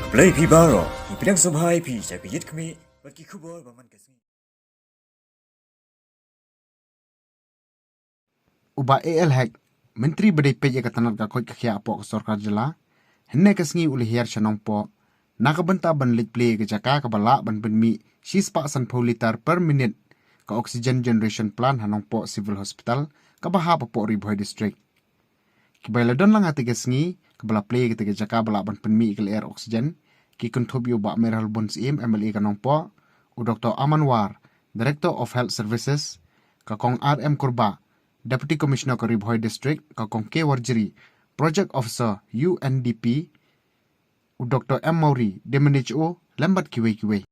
Play Pibaro, Ipidang Subhai Pi, Jabiyit Kami, Baki Kubor, Baman Kasmi. Uba AL Hack, Menteri Bedai Peja Katanar Gakoi Kakia Apok Sorkar Jela, Henne Kasngi Ulihir Shanong Po, Nakabenta Ban Lit Play Gajaka Kabala Ban Benmi, Shispa San Liter per minute, Ka Oxygen Generation Plan Hanong Po Civil Hospital, Kabaha Po Riboy District. Kibailadon lang ati Kasngi, Kabala Play Gata Gajaka Bala Ban Benmi Ikal Air Oxygen, Ki Kontobyo Ba Meral Bons Im MLA Kanong Po, U Dr. Amanwar, Director of Health Services, Kakong RM Kurba, Deputy Commissioner Karibhoy District, Kakong K. Warjiri, Project Officer UNDP, U Dr. M. Mauri, DMNHO, Lambat Kiwe.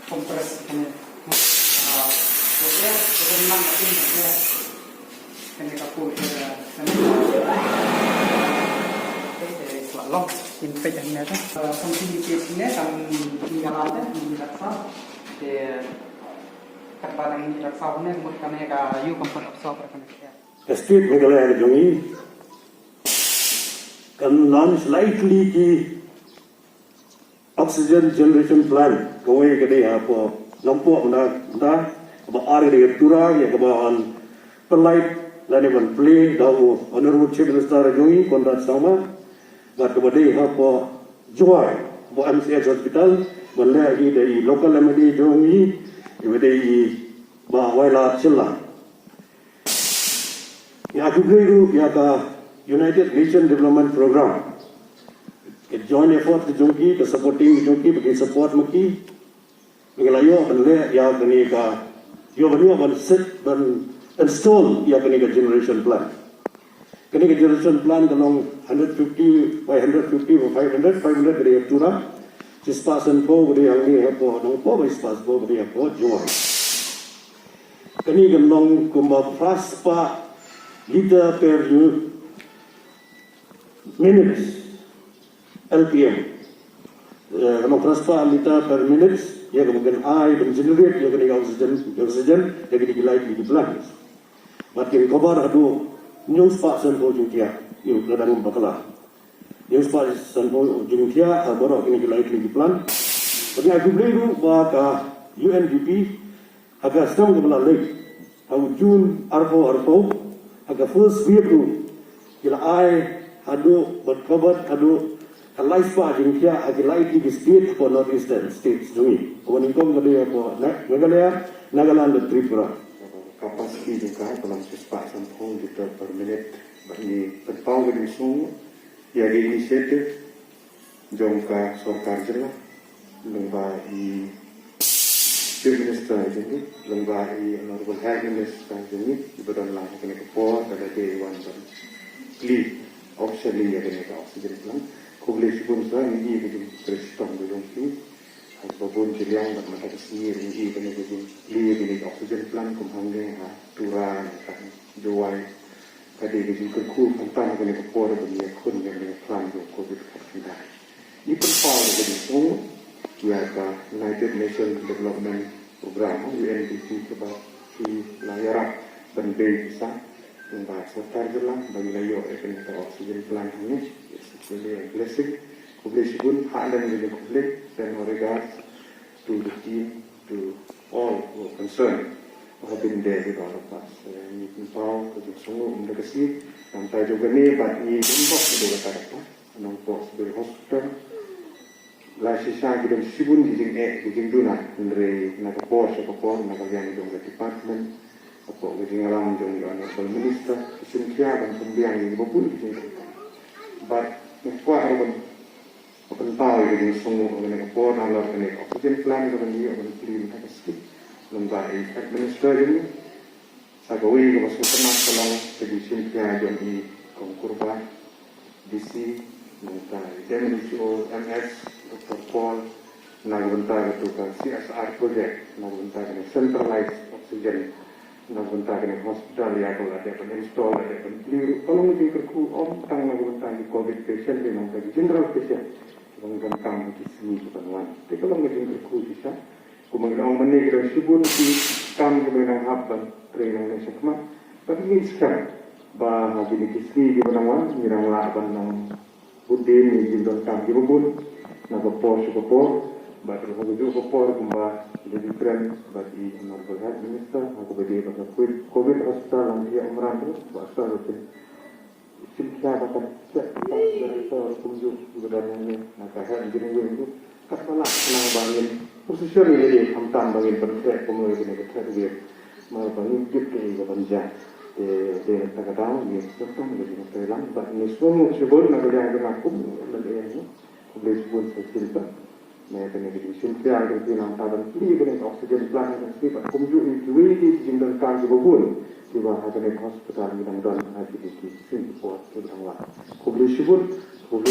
Kompres ini, memang ini kena kapur selalu impak yang ni tu. Something di sini kan tinggal ada di raksa. Kerana ini raksa ni mungkin kami ka you kompres absorb kerana kita. State Meghalaya Jongi can launch likely ki oxygen generation plan kawai kedai apa nampak dah apa hari dia turang ya kebahan pelait lani ban play dah honorable chief minister Jongi kontra sama gat kedai apa jual apa MCH hospital boleh lagi dari local MD Jongi dari bahwa lah celah ya juga itu ya ka United Nations Development Program ke joint effort ke Jongi ke supporting Jongi bagi support maki mengelayo benle ya kini ka yo bani ban set ban install ya kini ka generation plan kalong 150 by 150 or 500 dari tura sispasan po dari yang ni po nong po by spas po dari po joint kini kalong kumba praspa liter per minutes LPM. Kalau transfer liter per minute, ya kemudian air dan generate, ya kena oksigen, ya kena light di plant. Makin kabar adu news pak senpo jungkia, yuk kadang bakala. News pak senpo jungkia, baru kena light di plant. Tapi aku beli tu bahwa UNDP agak sedang kepala lagi. Aku Jun arpo, agak first wave tu, kila air adu berkabar adu. Life pa jingkia agi laiti di state for northeastern states dungi. Kau kom kali apa? Meghalaya, Nagaland dan Tripura. Kapasiti juga dalam sispa sampung liter per minit bagi terpau dari semua. Ya di inisiatif jongka sorkar jelah lembah i chief minister ini lembah i honorable head minister ini ibadah lah kena kepor pada day one dan clean officially ya kena oksigen plan. Kublai pun saya ini begini teristong berjumpa. Apapun jeliang dan mereka sendiri ini begini oksigen plan kumhangnya turang kan jual kadi begini kerku tentang begini kepor begini kun begini plan untuk COVID-19. Ini perpau begini semua juga United Nations Development Program UNDP sebab di layar benda bisa membahas serta jelas bagi layu ekonomi oksigen plan ini. Really a blessing. Kublai pun hak dan jadi kublai and regards to the team, to all who are concerned who have been there with all of us. Ini pun kerja sungguh mendekati sampai juga ni bat ni untuk kedua kata nampak sebagai hospital. Lasisa kita sibun dijing duna dari nakapor nakalian juga department apa dijing alam juga honorable minister kesimkia dan pembiang ini pun dijing. But kuat open power jadi semua orang kapor nalar kena oksigen plan dengan dia orang clean tak sikit lembar administrator ini sagawi kalau pernah kalau jadi simpia jadi konkurba DC minta DMNHO MS Dr. Paul nak bentar itu kan CSR project nak bentar ini centralized oxygen nak bentar kena hospital ya kalau ada pen install ada pen clear kalau mungkin kerku tang nak bentar di covid patient di nang tadi general patient kemudian kami di sini bukan wan tapi kalau mungkin kerku bisa kemudian orang mana kita sibuk di kami kemudian haban training ni semua tapi ini sekarang bah lagi di sini di mana wan mirang laban nang budin ni di dalam kami bubun nak popor Baru aku juga kopor kumba jadi keren bagi Honorable Health Minister aku bagi pada COVID hospital yang dia umran tu bahasa itu simpan akan cek dari itu kunjung sebenarnya ni nak health engineering itu kasalah senang bangun posisi ni jadi hantam bangun perfect pemulai kena kecil dia malah bangun kip ke banja dia tak tahu dia betul jadi terang but ni semua sebut nak dia yang aku dan ini boleh sebut sesuatu mereka ni di Sintian dan di Lantaran ini dengan oksigen plant dan sebab kumju itu ini jindal kan juga pun sebab ada ni hospital yang dan ada di sini buat kita orang. Kubli sebut kubli